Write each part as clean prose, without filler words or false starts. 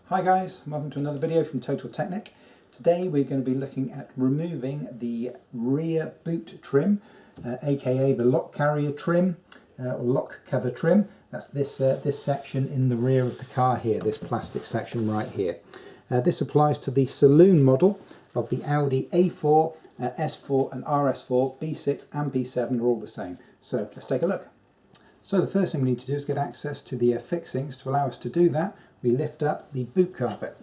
Hi guys, welcome to another video from Technik. Today we're going to be looking at removing the rear boot trim, aka the lock carrier trim or lock cover trim. That's this section in the rear of the car here, this plastic section right here. This applies to the Saloon model of the Audi A4, S4 and RS4, B6 and B7 are all the same. So let's take a look. So the first thing we need to do is get access to the fixings. To allow us to do that, we lift up the boot carpet.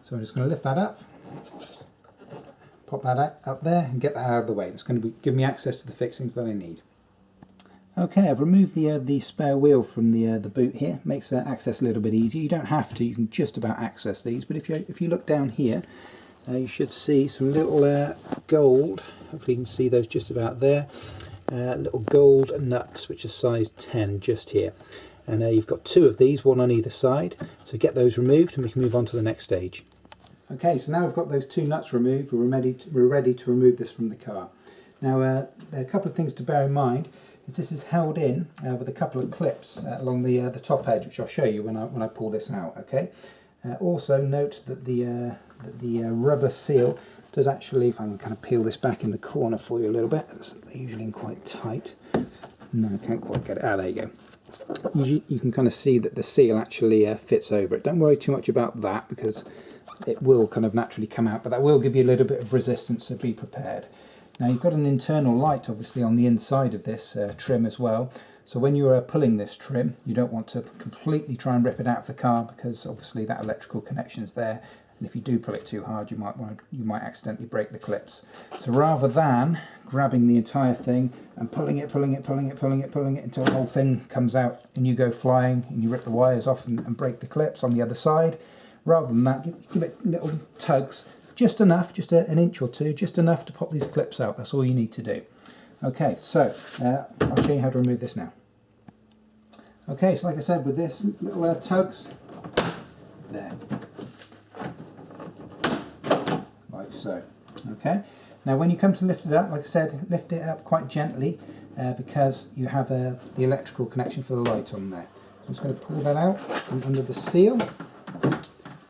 So I'm just going to lift that up, pop that up there and get that out of the way. It's going to give me access to the fixings that I need. Okay, I've removed the spare wheel from the boot here. Makes access a little bit easier. You don't have to, you can just about access these, but if you look down here, you should see some little gold, hopefully you can see those just about there, little gold nuts which are size 10 just here. And you've got two of these, one on either side, so get those removed and we can move on to the next stage. Okay, so now we've got those two nuts removed, we're ready to remove this from the car. Now there are a couple of things to bear in mind. This is held in with a couple of clips along the top edge, which I'll show you when I pull this out. Okay. Also note that the rubber seal does actually, if I can kind of peel this back in the corner for you a little bit, they're usually in quite tight. No, I can't quite get it. Ah, there you go. You can kind of see that the seal actually fits over it. Don't worry too much about that because it will kind of naturally come out, but that will give you a little bit of resistance, so be prepared. Now you've got an internal light obviously on the inside of this trim as well, so when you're pulling this trim you don't want to completely try and rip it out of the car because obviously that electrical connection is there, and if you do pull it too hard you might accidentally break the clips. So rather than grabbing the entire thing and pulling it until the whole thing comes out and you go flying and you rip the wires off and break the clips on the other side, rather than that, give it little tugs, just enough, just an inch or two, just enough to pop these clips out. That's all you need to do. Okay, so I'll show you how to remove this now. Okay, so like I said, with this, little tugs, there, like so. Okay, now when you come to lift it up, like I said, lift it up quite gently because you have the electrical connection for the light on there. So I'm just going to pull that out from under the seal,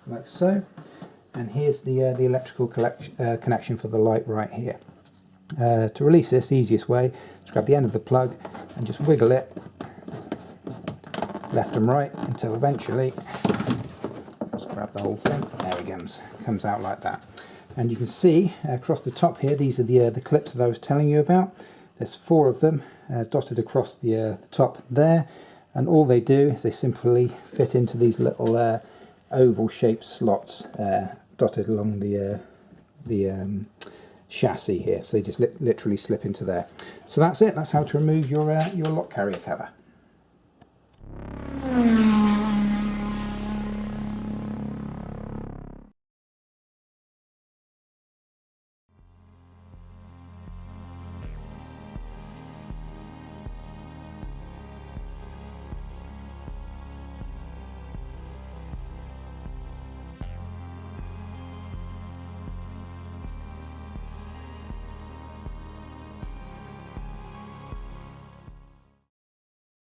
like so. And here's the electrical connection for the light right here. To release this, the easiest way is grab the end of the plug and just wiggle it left and right until eventually, just grab the whole thing, there it comes out like that. And you can see across the top here, these are the clips that I was telling you about. There's 4 of them dotted across the top there, and all they do is they simply fit into these little oval shaped slots dotted along the chassis here, so they just literally slip into there. So that's it. That's how to remove your lock carrier cover.